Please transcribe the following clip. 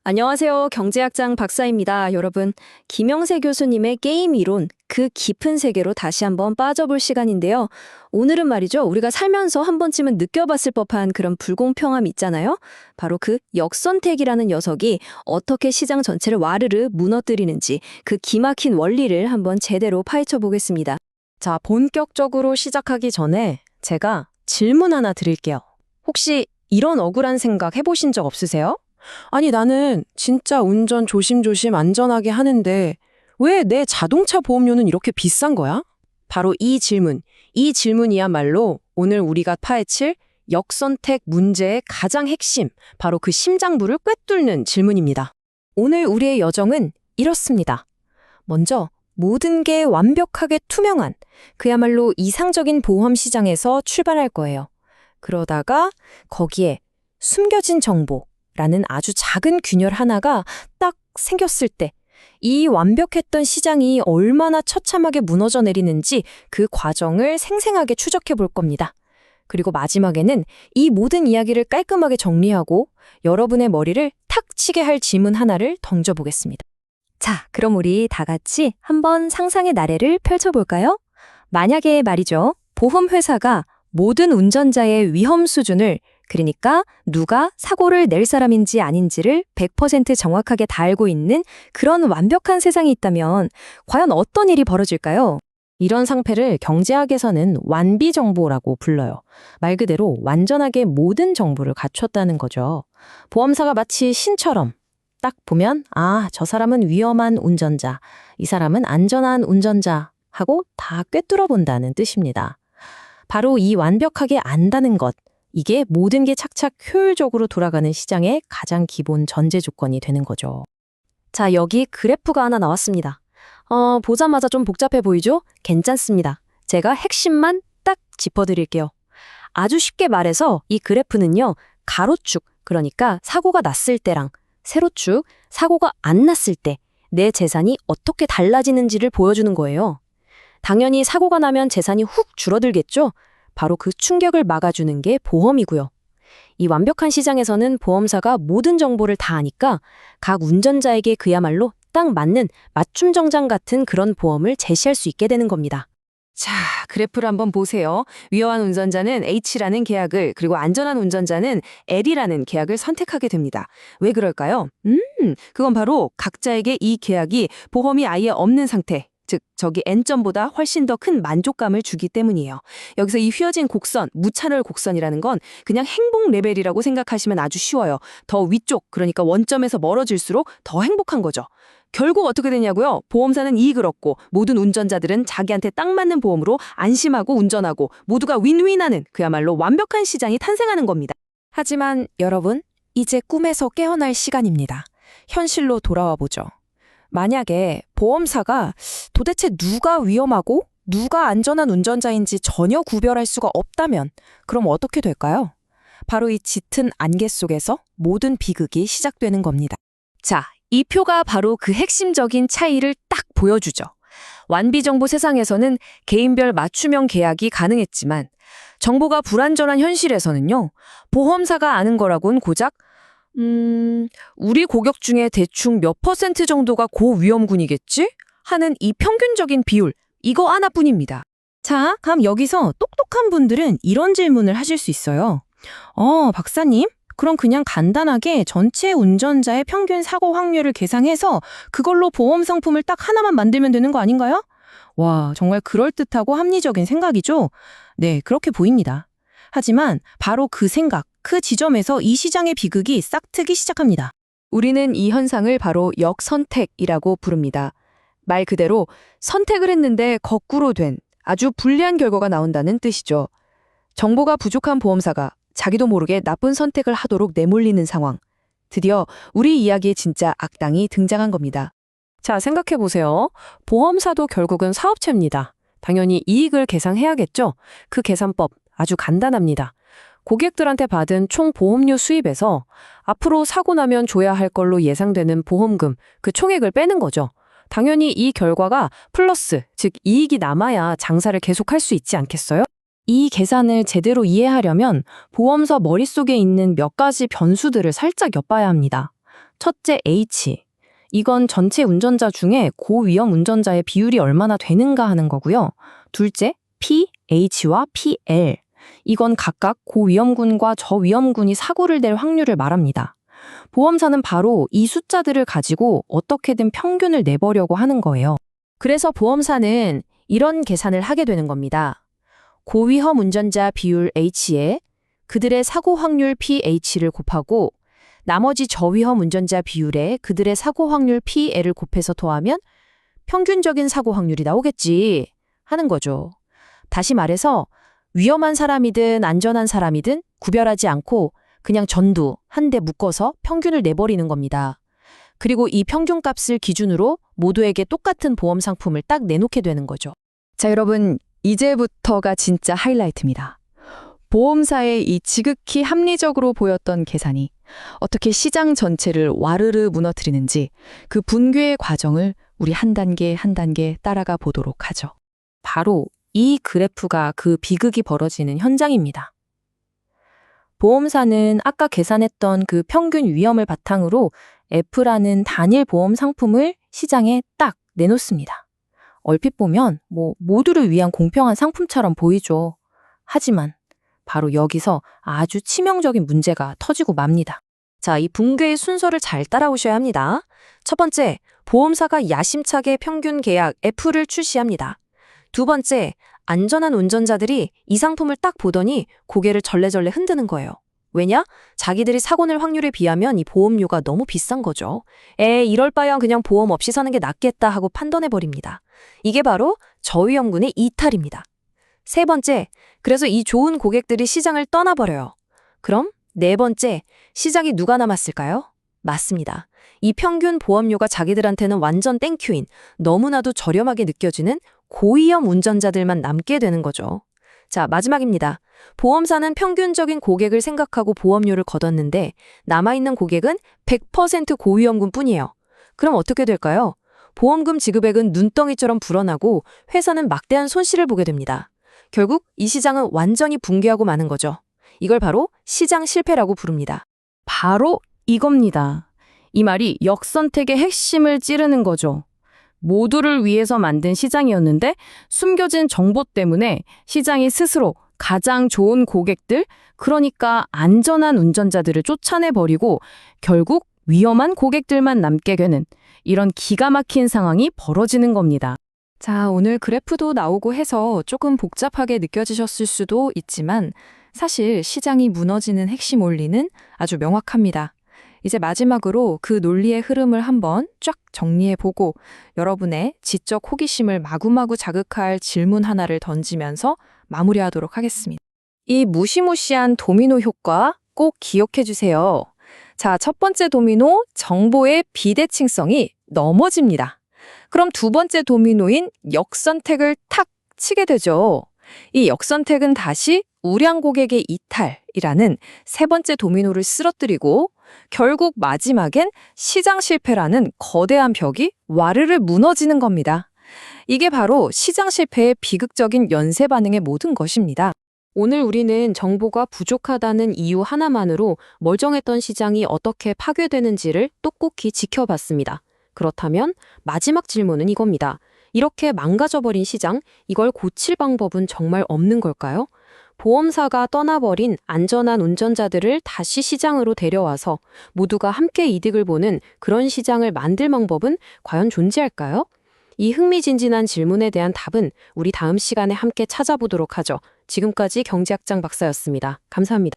안녕하세요. 경제학장 박사입니다. 여러분, 김영세 교수님의 게임 이론, 그 깊은 세계로 다시 한번 빠져볼 시간인데요. 오늘은 말이죠. 우리가 살면서 한 번쯤은 느껴봤을 법한 그런 불공평함 있잖아요. 바로 그 역선택이라는 녀석이 어떻게 시장 전체를 와르르 무너뜨리는지 그 기막힌 원리를 한번 제대로 파헤쳐 보겠습니다. 자, 본격적으로 시작하기 전에 제가 질문 하나 드릴게요. 혹시 이런 억울한 생각 해보신 적 없으세요? 아니, 나는 진짜 운전 조심조심 안전하게 하는데 왜 내 자동차 보험료는 이렇게 비싼 거야? 바로 이 질문이야말로 오늘 우리가 파헤칠 역선택 문제의 가장 핵심, 바로 그 심장부를 꿰뚫는 질문입니다. 오늘 우리의 여정은 이렇습니다. 먼저 모든 게 완벽하게 투명한, 그야말로 이상적인 보험 시장에서 출발할 거예요. 그러다가 거기에 숨겨진 정보라는 아주 작은 균열 하나가 딱 생겼을 때 이 완벽했던 시장이 얼마나 처참하게 무너져 내리는지 그 과정을 생생하게 추적해 볼 겁니다. 그리고 마지막에는 이 모든 이야기를 깔끔하게 정리하고 여러분의 머리를 탁 치게 할 질문 하나를 던져보겠습니다. 자, 그럼 우리 다 같이 한번 상상의 나래를 펼쳐볼까요? 만약에 말이죠. 보험회사가 모든 운전자의 위험 수준을, 그러니까 누가 사고를 낼 사람인지 아닌지를 100% 정확하게 다 알고 있는 그런 완벽한 세상이 있다면 과연 어떤 일이 벌어질까요? 이런 상태를 경제학에서는 완비정보라고 불러요. 말 그대로 완전하게 모든 정보를 갖췄다는 거죠. 보험사가 마치 신처럼 딱 보면 저 사람은 위험한 운전자, 이 사람은 안전한 운전자 하고 다 꿰뚫어 본다는 뜻입니다. 바로 이 완벽하게 안다는 것, 이게 모든 게 착착 효율적으로 돌아가는 시장의 가장 기본 전제 조건이 되는 거죠. 자, 여기 그래프가 하나 나왔습니다. 보자마자 좀 복잡해 보이죠? 괜찮습니다. 제가 핵심만 딱 짚어드릴게요. 아주 쉽게 말해서 이 그래프는요, 가로축, 그러니까 사고가 났을 때랑 세로축, 사고가 안 났을 때 내 재산이 어떻게 달라지는지를 보여주는 거예요. 당연히 사고가 나면 재산이 훅 줄어들겠죠? 바로 그 충격을 막아주는 게 보험이고요. 이 완벽한 시장에서는 보험사가 모든 정보를 다 아니까 각 운전자에게 그야말로 딱 맞는 맞춤 정장 같은 그런 보험을 제시할 수 있게 되는 겁니다. 자, 그래프를 한번 보세요. 위험한 운전자는 H라는 계약을, 그리고 안전한 운전자는 L이라는 계약을 선택하게 됩니다. 왜 그럴까요? 그건 바로 각자에게 이 계약이 보험이 아예 없는 상태, 즉 저기 N점보다 훨씬 더 큰 만족감을 주기 때문이에요. 여기서 이 휘어진 곡선, 무차별 곡선이라는 건 그냥 행복 레벨이라고 생각하시면 아주 쉬워요. 더 위쪽, 그러니까 원점에서 멀어질수록 더 행복한 거죠. 결국 어떻게 되냐고요? 보험사는 이익을 얻고 모든 운전자들은 자기한테 딱 맞는 보험으로 안심하고 운전하고 모두가 윈윈하는 그야말로 완벽한 시장이 탄생하는 겁니다. 하지만 여러분, 이제 꿈에서 깨어날 시간입니다. 현실로 돌아와 보죠. 만약에 보험사가 도대체 누가 위험하고 누가 안전한 운전자인지 전혀 구별할 수가 없다면 그럼 어떻게 될까요? 바로 이 짙은 안개 속에서 모든 비극이 시작되는 겁니다. 자, 이 표가 바로 그 핵심적인 차이를 딱 보여주죠. 완비정보 세상에서는 개인별 맞춤형 계약이 가능했지만 정보가 불완전한 현실에서는요. 보험사가 아는 거라곤 고작 우리 고객 중에 대충 몇 % 정도가 고위험군이겠지? 하는 이 평균적인 비율, 이거 하나뿐입니다. 자, 그럼 여기서 똑똑한 분들은 이런 질문을 하실 수 있어요. 박사님, 그럼 그냥 간단하게 전체 운전자의 평균 사고 확률을 계산해서 그걸로 보험 상품을 딱 하나만 만들면 되는 거 아닌가요? 와, 정말 그럴듯하고 합리적인 생각이죠? 네, 그렇게 보입니다. 하지만 바로 그 생각, 그 지점에서 이 시장의 비극이 싹트기 시작합니다. 우리는 이 현상을 바로 역선택이라고 부릅니다. 말 그대로 선택을 했는데 거꾸로 된 아주 불리한 결과가 나온다는 뜻이죠. 정보가 부족한 보험사가 자기도 모르게 나쁜 선택을 하도록 내몰리는 상황. 드디어 우리 이야기의 진짜 악당이 등장한 겁니다. 자, 생각해보세요. 보험사도 결국은 사업체입니다. 당연히 이익을 계산해야겠죠? 그 계산법 아주 간단합니다. 고객들한테 받은 총 보험료 수입에서 앞으로 사고 나면 줘야 할 걸로 예상되는 보험금, 그 총액을 빼는 거죠. 당연히 이 결과가 플러스, 즉 이익이 남아야 장사를 계속할 수 있지 않겠어요? 이 계산을 제대로 이해하려면 보험사 머릿속에 있는 몇 가지 변수들을 살짝 엿봐야 합니다. 첫째 H. 이건 전체 운전자 중에 고위험 운전자의 비율이 얼마나 되는가 하는 거고요. 둘째 P, H와 PL. 이건 각각 고위험군과 저위험군이 사고를 낼 확률을 말합니다. 보험사는 바로 이 숫자들을 가지고 어떻게든 평균을 내보려고 하는 거예요. 그래서 보험사는 이런 계산을 하게 되는 겁니다. 고위험 운전자 비율 H에 그들의 사고 확률 PH를 곱하고 나머지 저위험 운전자 비율에 그들의 사고 확률 PL을 곱해서 더하면 평균적인 사고 확률이 나오겠지 하는 거죠. 다시 말해서 위험한 사람이든 안전한 사람이든 구별하지 않고 그냥 전두 한 대 묶어서 평균을 내버리는 겁니다. 그리고 이 평균값을 기준으로 모두에게 똑같은 보험 상품을 딱 내놓게 되는 거죠. 자, 여러분, 이제부터가 진짜 하이라이트입니다. 보험사의 이 지극히 합리적으로 보였던 계산이 어떻게 시장 전체를 와르르 무너뜨리는지 그 붕괴의 과정을 우리 한 단계 한 단계 따라가 보도록 하죠. 바로 이 그래프가 그 비극이 벌어지는 현장입니다. 보험사는 아까 계산했던 그 평균 위험을 바탕으로 F라는 단일 보험 상품을 시장에 딱 내놓습니다. 얼핏 보면 모두를 위한 공평한 상품처럼 보이죠. 하지만 바로 여기서 아주 치명적인 문제가 터지고 맙니다. 자, 이 붕괴의 순서를 잘 따라오셔야 합니다. 첫 번째, 보험사가 야심차게 평균 계약 F를 출시합니다. 두 번째, 안전한 운전자들이 이 상품을 딱 보더니 고개를 절레절레 흔드는 거예요. 왜냐? 자기들이 사고 낼 확률에 비하면 이 보험료가 너무 비싼 거죠. 이럴 바면 그냥 보험 없이 사는 게 낫겠다 하고 판단해버립니다. 이게 바로 저위험군의 이탈입니다. 세 번째, 그래서 이 좋은 고객들이 시장을 떠나버려요. 그럼 네 번째, 시장이 누가 남았을까요? 맞습니다. 이 평균 보험료가 자기들한테는 완전 땡큐인 너무나도 저렴하게 느껴지는 고위험 운전자들만 남게 되는 거죠. 자, 마지막입니다. 보험사는 평균적인 고객을 생각하고 보험료를 걷었는데 남아있는 고객은 100% 고위험군 뿐이에요. 그럼 어떻게 될까요? 보험금 지급액은 눈덩이처럼 불어나고 회사는 막대한 손실을 보게 됩니다. 결국 이 시장은 완전히 붕괴하고 마는 거죠. 이걸 바로 시장 실패라고 부릅니다. 바로 이겁니다. 이 말이 역선택의 핵심을 찌르는 거죠. 모두를 위해서 만든 시장이었는데 숨겨진 정보 때문에 시장이 스스로 가장 좋은 고객들, 그러니까 안전한 운전자들을 쫓아내버리고 결국 위험한 고객들만 남게 되는 이런 기가 막힌 상황이 벌어지는 겁니다. 자, 오늘 그래프도 나오고 해서 조금 복잡하게 느껴지셨을 수도 있지만 사실 시장이 무너지는 핵심 원리는 아주 명확합니다. 이제 마지막으로 그 논리의 흐름을 한번 쫙 정리해보고 여러분의 지적 호기심을 마구마구 자극할 질문 하나를 던지면서 마무리하도록 하겠습니다. 이 무시무시한 도미노 효과 꼭 기억해 주세요. 자, 첫 번째 도미노, 정보의 비대칭성이 넘어집니다. 그럼 두 번째 도미노인 역선택을 탁 치게 되죠. 이 역선택은 다시 우량 고객의 이탈이라는 세 번째 도미노를 쓰러뜨리고 결국 마지막엔 시장 실패라는 거대한 벽이 와르르 무너지는 겁니다. 이게 바로 시장 실패의 비극적인 연쇄 반응의 모든 것입니다. 오늘 우리는 정보가 부족하다는 이유 하나만으로 멀쩡했던 시장이 어떻게 파괴되는지를 똑똑히 지켜봤습니다. 그렇다면 마지막 질문은 이겁니다. 이렇게 망가져버린 시장, 이걸 고칠 방법은 정말 없는 걸까요? 보험사가 떠나버린 안전한 운전자들을 다시 시장으로 데려와서 모두가 함께 이득을 보는 그런 시장을 만들 방법은 과연 존재할까요? 이 흥미진진한 질문에 대한 답은 우리 다음 시간에 함께 찾아보도록 하죠. 지금까지 경제학장 박사였습니다. 감사합니다.